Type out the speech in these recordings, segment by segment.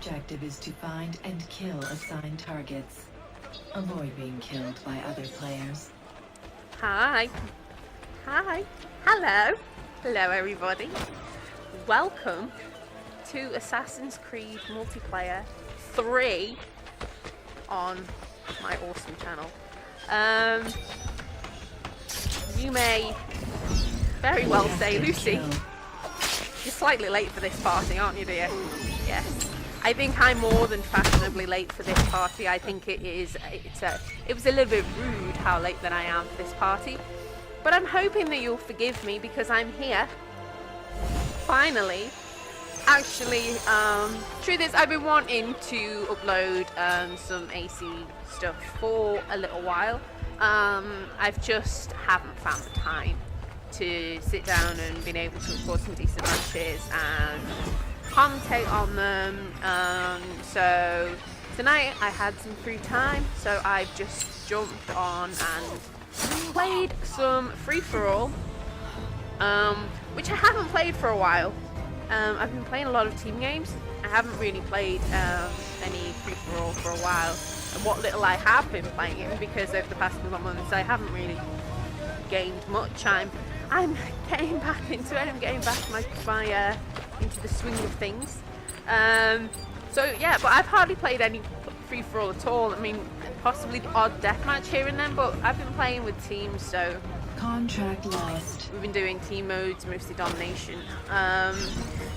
objective is to find and kill assigned targets. Avoid being killed by other players. Hi. Hi. Hello. Hello, everybody. Welcome to Assassin's Creed Multiplayer 3 on my awesome channel. You may very well say, Lucy, you're slightly late for this party, aren't you, dear? Yes. I think I'm more than fashionably late for this party. I think it was a little bit rude how late that I am for this party. But I'm hoping that you'll forgive me because I'm here. Finally. Actually, truth is I've been wanting to upload some AC stuff for a little while. I've just haven't found the time to sit down and been able to record some decent matches and commentate on them. So tonight I had some free time, so I've just jumped on and played some free-for-all, which I haven't played for a while. I've been playing a lot of team games. I haven't really played any free-for-all for a while. And what little I have been playing, because over the past couple of months I haven't really gained much. I'm getting back into it. I'm getting back into the swing of things. So yeah, but I've hardly played any free-for-all at all. I mean, possibly the odd deathmatch here and then, but I've been playing with teams, so Contract lost. we've been doing team modes, mostly domination.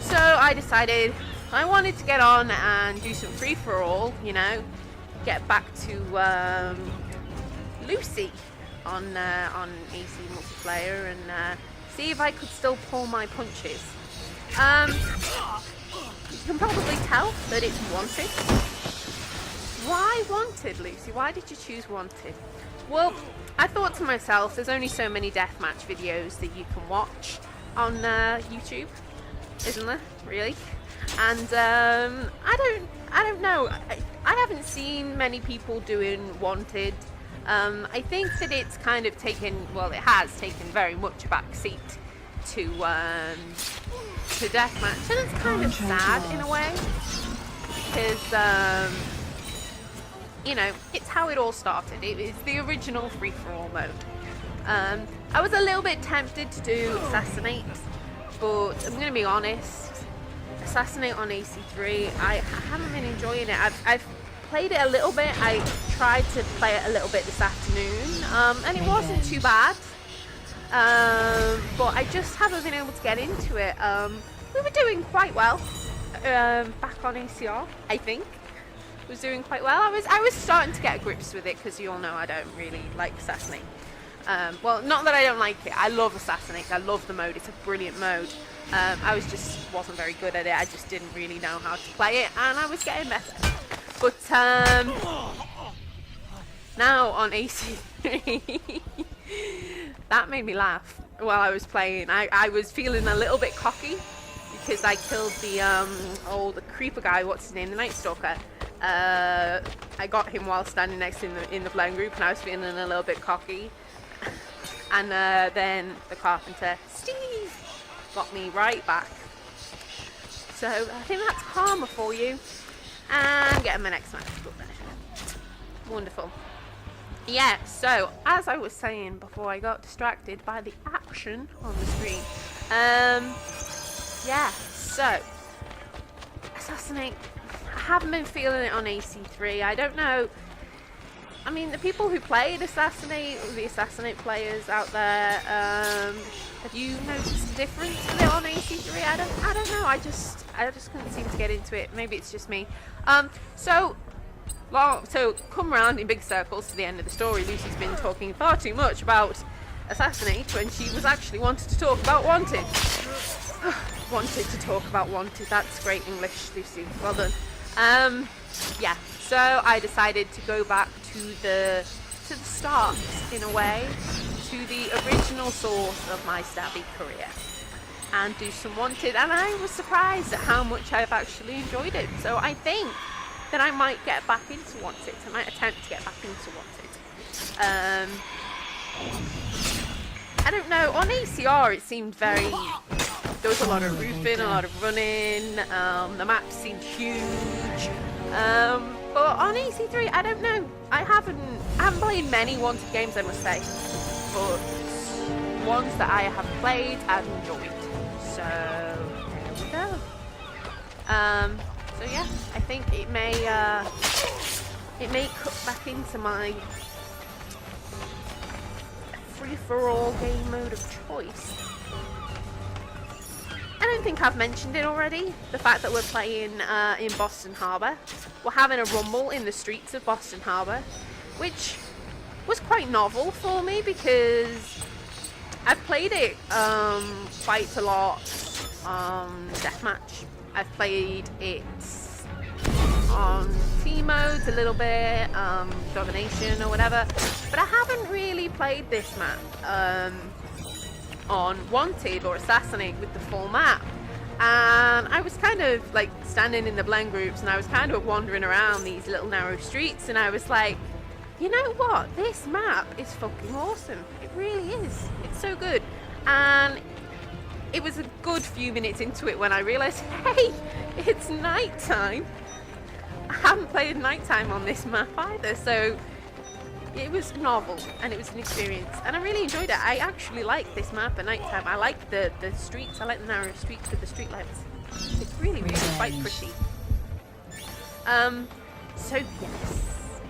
So I decided I wanted to get on and do some free-for-all, you know, get back to Lucy on AC multiplayer and see if I could still pull my punches. You can probably tell that it's wanted. Why wanted, Lucy? Why did you choose wanted? Well, I thought to myself, there's only so many deathmatch videos that you can watch on YouTube, isn't there? Really? And I don't know. I haven't seen many people doing wanted. I think that it's kind of taken, well, it has taken very much a back seat to deathmatch, and it's kind of sad in a way because you know, it's how it all started. It is the original free-for-all mode. I was a little bit tempted to do Assassinate, but I'm going to be honest, Assassinate on AC3, I haven't been enjoying it. I've played it a little bit. I tried to play it a little bit this afternoon, and it wasn't too bad. But I just haven't been able to get into it. We were doing quite well back on ACR, I think. Was doing quite well. I was starting to get grips with it because you all know I don't really like Assassinate. Well, not that I don't like it. I love Assassinate. I love the mode. It's a brilliant mode. I wasn't very good at it. I just didn't really know how to play it, and I was getting better. But now on AC3, that made me laugh while I was playing. I was feeling a little bit cocky because I killed the creeper guy. What's his name? The Night Stalker. I got him while standing next to him in the playing group, and I was feeling a little bit cocky. And then the carpenter, Steve, got me right back. So I think that's karma for you. And getting my next match. Wonderful. Yeah, so as I was saying before I got distracted by the action on the screen. Yeah, so Assassinate. I haven't been feeling it on AC3. I don't know. I mean, the people who played Assassinate, the Assassinate players out there, have you noticed a difference with it on AC3? I don't know. I just couldn't seem to get into it. Maybe it's just me. So come round in big circles to the end of the story. Lucy's been talking far too much about Assassinate when she was actually wanted to talk about Wanted. Wanted to talk about Wanted. That's great English, Lucy. Well done. Yeah, so I decided to go back to the start, in a way, to the original source of my Stabby career, and do some Wanted, and I was surprised at how much I've actually enjoyed it. So I think that I might get back into Wanted. I might attempt to get back into Wanted. I don't know, on ACR it seemed very There was a lot of roofing, a lot of running. The map seemed huge. But on AC3, I don't know. I haven't played many Wanted games, I must say, but ones that I have played and enjoyed. So there we go. So yeah, I think it may cut back into my free-for-all game mode of choice. I don't think I've mentioned it already, the fact that we're playing in Boston Harbor. We're having a rumble in the streets of Boston Harbor, which was quite novel for me because I've played it quite a lot on Deathmatch. I've played it on team modes a little bit, domination or whatever, but I haven't really played this map on Wanted or Assassinate with the full map. And I was kind of like standing in the blend groups and I was kind of wandering around these little narrow streets and I was like, you know what, this map is fucking awesome. It really is. It's so good. And it was a good few minutes into it when I realised, hey, it's nighttime. I haven't played nighttime on this map either, so it was novel and it was an experience and I really enjoyed it. I actually like this map at nighttime. I like the streets. I like the narrow streets with the street lights. It's really quite pretty. So yes,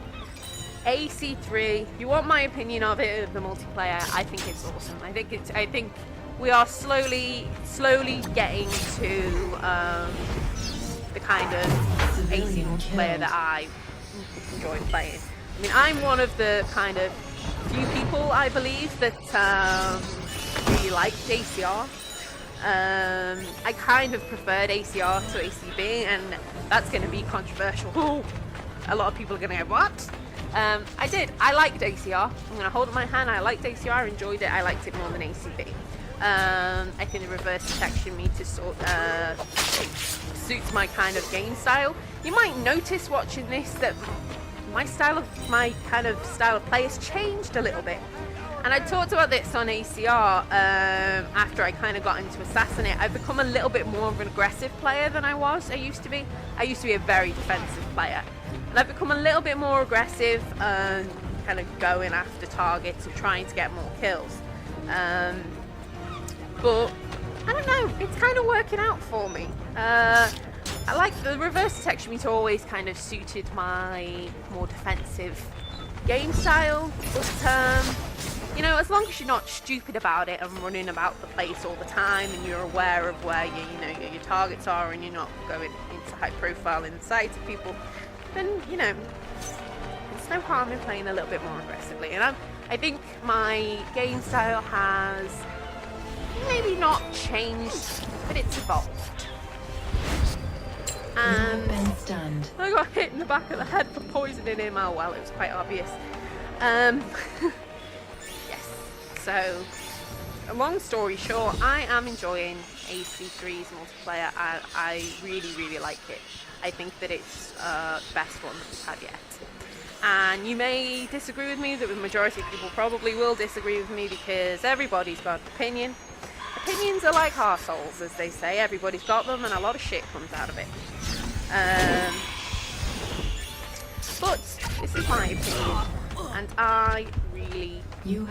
AC3. You want my opinion of it, of the multiplayer? I think it's awesome. I think we are slowly getting to the kind of AC multiplayer that I enjoy playing. I mean, I'm one of the kind of few people, I believe, that really liked ACR. I kind of preferred ACR to ACB, and that's going to be controversial. Ooh, a lot of people are going to go, what? I did. I liked ACR. I'm going to hold up my hand. I liked ACR, I enjoyed it. I liked it more than ACB. I think the reverse detection meter suits my kind of game style. You might notice watching this that my kind of style of play has changed a little bit. And I talked about this on ACR after I kind of got into Assassinate. I've become a little bit more of an aggressive player than I used to be. I used to be a very defensive player. And I've become a little bit more aggressive and kind of going after targets and trying to get more kills. But I don't know, it's kind of working out for me. I like the reverse detection meter, always kind of suited my more defensive game style, but you know, as long as you're not stupid about it and running about the place all the time and you're aware of where your targets are and you're not going into high profile in the sight of people, then you know, it's no harm in playing a little bit more aggressively. And I think my game style has maybe not changed, but it's evolved. And I got hit in the back of the head for poisoning him. Oh well, it was quite obvious. Yes, so long story short, I am enjoying AC3's multiplayer. I really like it. I think that it's the best one that we've had yet. And you may disagree with me, the majority of people probably will disagree with me because everybody's got an opinion. Opinions are like arseholes, as they say. Everybody's got them and a lot of shit comes out of it. But this is my opinion, and I really enjoy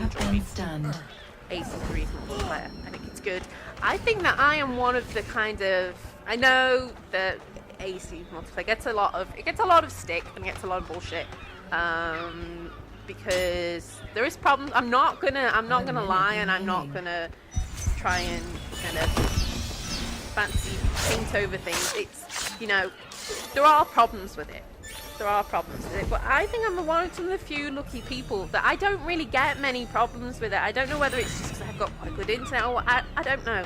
AC3's multiplayer. I think it's good. I think that I am one of the kind of, I know that AC multiplayer gets a lot of stick and gets a lot of bullshit, because there is problems. I'm not gonna lie, and I'm not gonna try and kind of fancy paint over things. It's, you know, there are problems with it. But I think I'm one of the few lucky people that I don't really get many problems with it. I don't know whether it's just because I've got quite good internet or what, I don't know.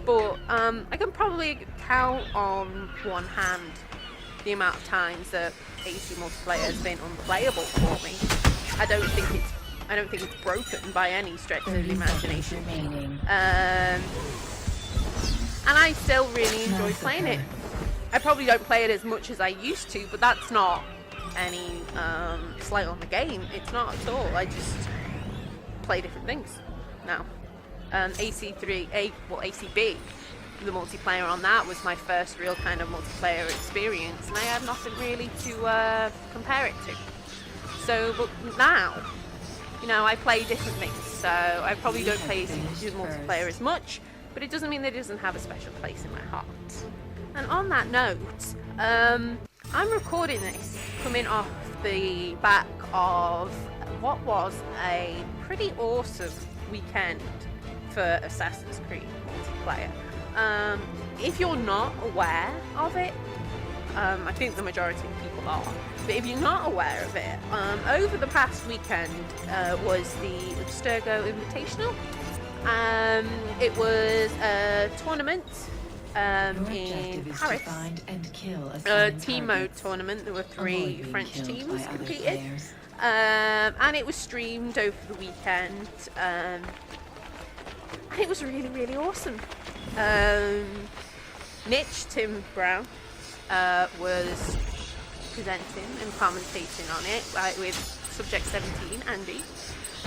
But I can probably count on one hand the amount of times that AC multiplayer has been unplayable for me. I don't think it's broken by any stretch of the imagination. And I still really enjoy playing it. I probably don't play it as much as I used to, but that's not any slight on the game. It's not at all. I just play different things now. ACB the multiplayer on that was my first real kind of multiplayer experience, and I had nothing really to compare it to. So, but now, you know, I play different things, so I probably don't play multiplayer as much, but it doesn't mean that it doesn't have a special place in my heart. And on that note, I'm recording this coming off the back of what was a pretty awesome weekend for Assassin's Creed multiplayer. If you're not aware of it, I think the majority of people are, but if you're not aware of it, over the past weekend was the Abstergo Invitational. It was a tournament in Paris, team mode tournament. There were 3 French teams competed, and it was streamed over the weekend, and it was really, really awesome. Tim Brown was presenting and commentating on it with Subject 17, Andy,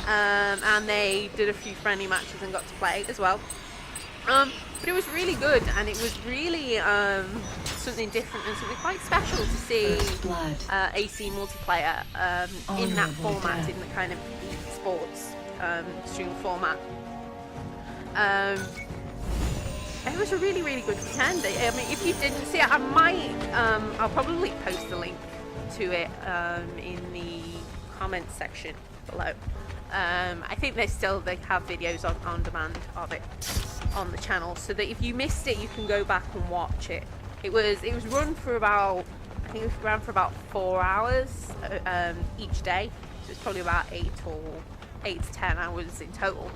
and they did a few friendly matches and got to play as well. But it was really good, and it was really something different and something quite special to see AC multiplayer in that format, in the kind of sports stream format. It was a really, really good weekend. I mean, if you didn't see it, I might, I'll probably post a link to it in the comments section below. I think they have videos on demand of it on the channel, so that if you missed it, you can go back and watch it. It was run for about, I think it was ran for about 4 hours each day, so it's probably about 8 to 10 hours in total.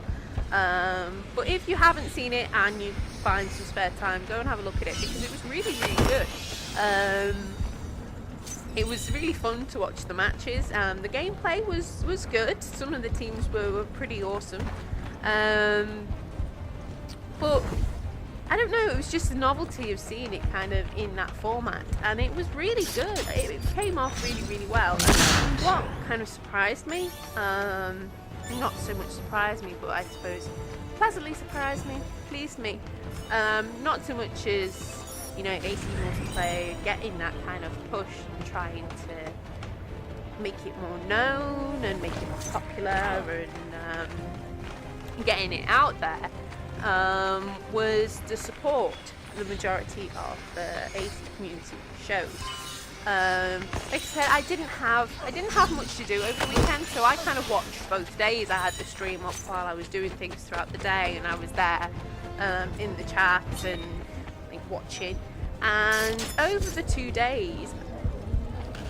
But if you haven't seen it and you find some spare time, go and have a look at it, because it was really, really good. It was really fun to watch the matches. The gameplay was good. Some of the teams were pretty awesome. But I don't know, it was just the novelty of seeing it kind of in that format, and it was really good. It came off really, really well. And what kind of surprised me, not so much surprised me, but I suppose pleasantly pleased me. Not so much as, you know, AC multiplayer getting that kind of push and trying to make it more known and make it more popular and getting it out there, was the support the majority of the AC community showed. Like I said, I didn't have much to do over the weekend, so I kind of watched both days. I had the stream up while I was doing things throughout the day, and I was there in the chat and like watching. And over the 2 days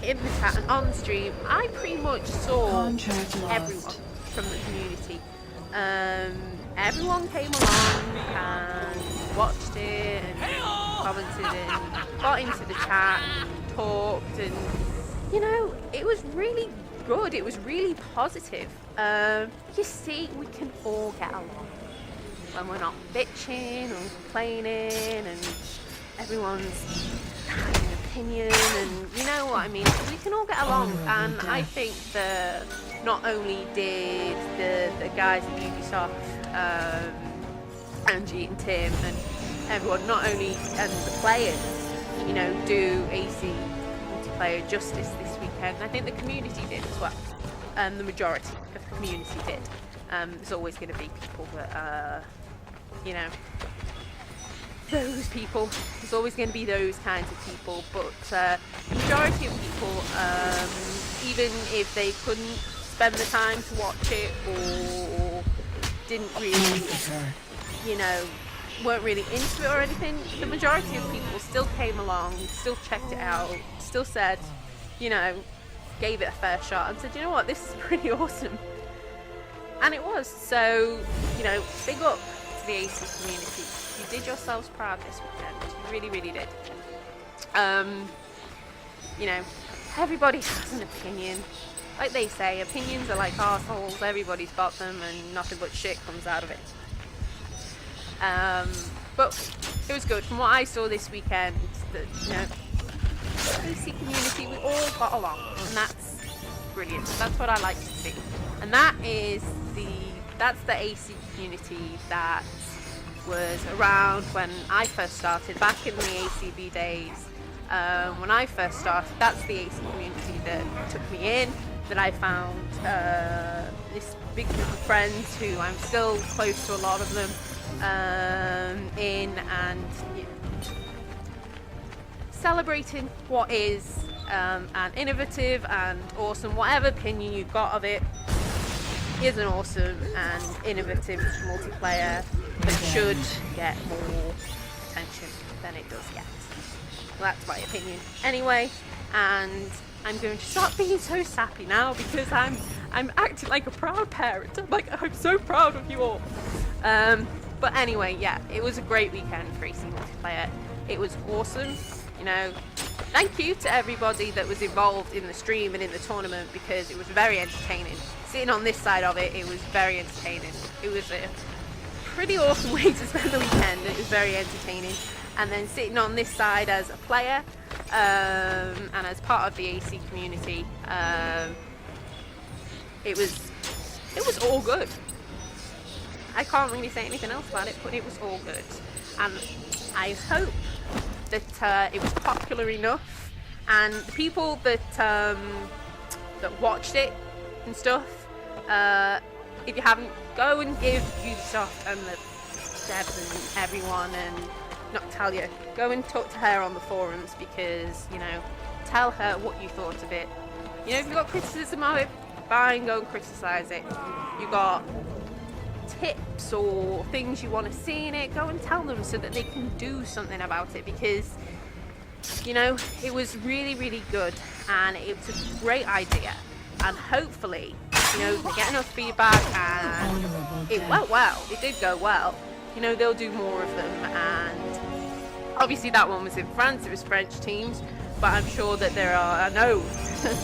in the chat and on the stream, I pretty much saw everyone from the community. Everyone came along and watched it and commented and got into the chat and talked, and you know, it was really good. It was really positive. You see, we can all get along when we're not bitching or complaining, and everyone's having an opinion, and you know what I mean. We can all get along, and I think that not only did the guys at Ubisoft, Angie and Tim and everyone, not only and the players, you know, do AC multiplayer justice this weekend, I think the community did as well. The majority of the community did. There's always going to be people that, you know, those people. There's always going to be those kinds of people, but the majority of people, even if they couldn't spend the time to watch it or didn't really, you know, weren't really into it or anything, the majority of people still came along, still checked it out, still said, you know, gave it a fair shot and said, you know what, this is pretty awesome. And it was. So, you know, big up to the AC community. You did yourselves proud this weekend. You really, really did. You know, everybody has an opinion. Like they say, opinions are like arseholes, everybody's got them, and nothing but shit comes out of it. But it was good. From what I saw this weekend, that, you know, the AC community, we all got along, and that's brilliant. That's what I like to see. And that's the AC community that was around when I first started, back in the ACB days. When I first started, that's the AC community that took me in, that I found this big group of friends who I'm still close to a lot of them in, and celebrating what is an innovative and awesome, whatever opinion you've got of it, is an awesome and innovative multiplayer that should get more attention than it does yet. Well, that's my opinion anyway, and I'm going to stop being so sappy now because I'm acting like a proud parent. I'm so proud of you all. But anyway, yeah, it was a great weekend for AC multiplayer. It was awesome. You know, thank you to everybody that was involved in the stream and in the tournament, because it was very entertaining. Sitting on this side of it, it was very entertaining. It was a pretty awesome way to spend the weekend. It was very entertaining. And then sitting on this side as a player and as part of the AC community, it was all good. I can't really say anything else about it, but it was all good. And I hope that it was popular enough, and the people that watched it and stuff, if you haven't, go and give Ubisoft and the devs and everyone and Noctalia, go and talk to her on the forums, because, you know, tell her what you thought of it. You know, if you've got criticism of it, fine, go and criticize it. You've got tips or things you want to see in it, go and tell them so that they can do something about it, because, you know, it was really, really good, and it was a great idea, and hopefully, you know, they get enough feedback and it went well. It did go well. You know, they'll do more of them, and obviously that one was in France, it was French teams, but I'm sure that there are, I know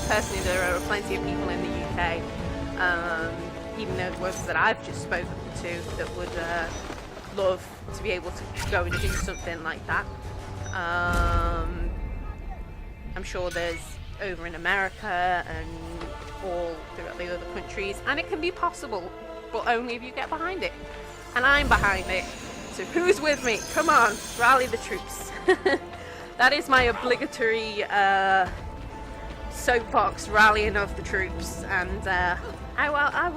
personally there are plenty of people in the UK, even the ones that I've just spoken to, that would love to be able to go and do something like that. I'm sure there's over in America and all throughout the other countries, and it can be possible, but only if you get behind it. And I'm behind it. So who's with me? Come on, rally the troops. That is my obligatory soapbox rallying of the troops, and I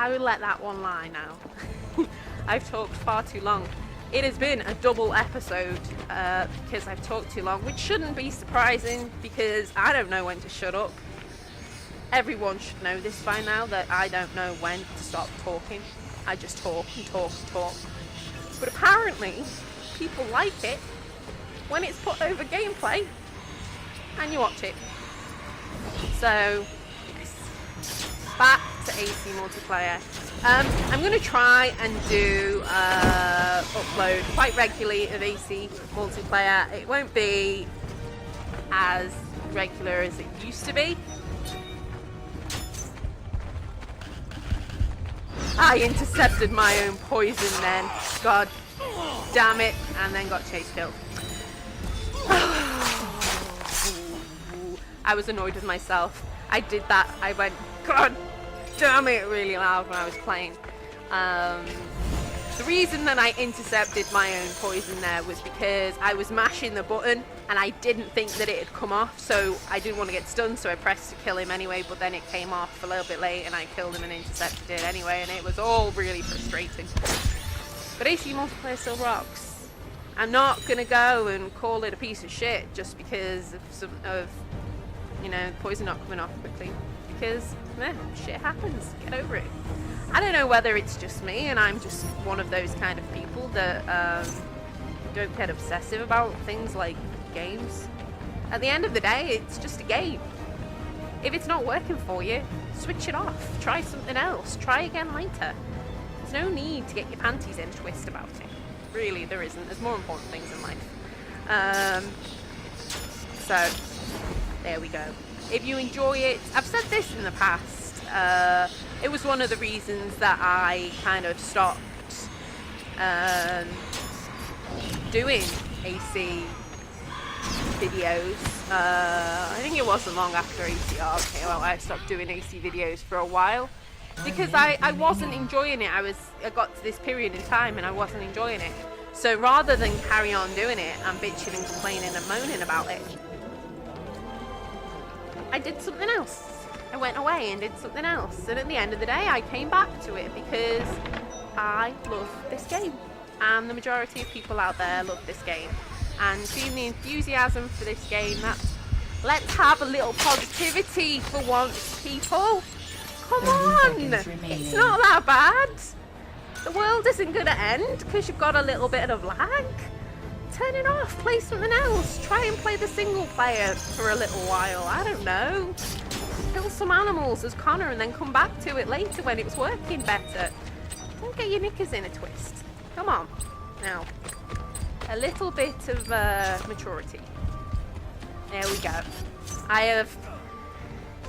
will let that one lie now. I've talked far too long. It has been a double episode because I've talked too long, which shouldn't be surprising because I don't know when to shut up. Everyone should know this by now, that I don't know when to stop talking. I just talk and talk and talk. But apparently, people like it when it's put over gameplay and you watch it. So, yes. Back to AC multiplayer. I'm going to try and do upload quite regularly of AC multiplayer. It won't be as regular as it used to be. I intercepted my own poison then. God damn it. And then got chase killed. I was annoyed with myself. I did that. I went, God damn it, really loud when I was playing. The reason that I intercepted my own poison there was because I was mashing the button and I didn't think that it had come off, so I didn't want to get stunned, so I pressed to kill him anyway, but then it came off a little bit late and I killed him and intercepted it anyway, and it was all really frustrating. But AC multiplayer still rocks. I'm not gonna go and call it a piece of shit just because of you know, poison not coming off quickly, because shit happens. Get over it. I don't know whether it's just me and I'm just one of those kind of people that don't get obsessive about things like games. At the end of the day, it's just a game. If it's not working for you, switch it off. Try something else. Try again later. There's no need to get your panties in a twist about it. Really, there isn't. There's more important things in life. So, there we go. If you enjoy it, I've said this in the past, it was one of the reasons that I kind of stopped doing AC videos. I think it wasn't long after ACR came out, I stopped doing AC videos for a while. because I wasn't enjoying it. I got to this period in time and I wasn't enjoying it. So rather than carry on doing it and bitching and complaining and moaning about it, I did something else. I went away and did something else. And at the end of the day, I came back to it because I love this game. And the majority of people out there love this game. And seeing the enthusiasm for this game, let's have a little positivity for once, people. Come on! It's not that bad. The world isn't going to end because you've got a little bit of lag. Turn it off, play something else. Try and play the single player for a little while. I don't know. Kill some animals as Connor and then come back to it later when it's working better. Don't get your knickers in a twist. Come on. Now, a little bit of maturity. There we go. I have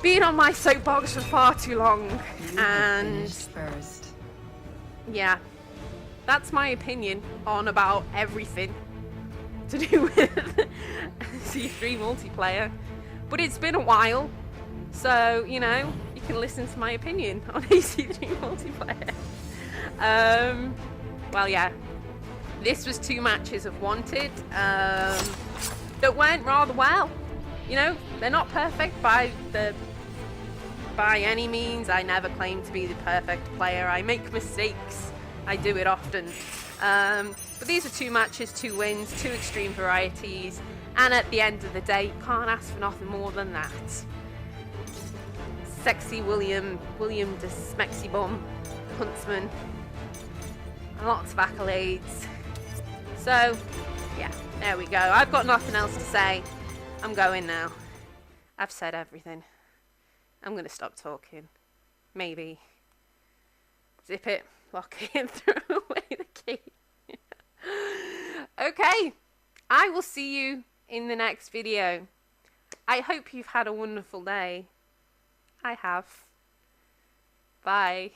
been on my soapbox for far too long, and yeah, that's my opinion on about everything to do with C3 multiplayer. But it's been a while, so you know, you can listen to my opinion on AC3 multiplayer. Well, yeah, this was 2 matches of Wanted that went rather well. You know, they're not perfect by any means. I never claim to be the perfect player. I make mistakes. I do it often. But these are 2 matches, 2 wins, 2 extreme varieties, and at the end of the day, you can't ask for nothing more than that. Sexy William the Smexy Bum, Huntsman, and lots of accolades. So, yeah, there we go. I've got nothing else to say. I'm going now. I've said everything. I'm going to stop talking. Maybe. Zip it, lock it, and throw away the key. Okay. I will see you in the next video. I hope you've had a wonderful day. I have. Bye.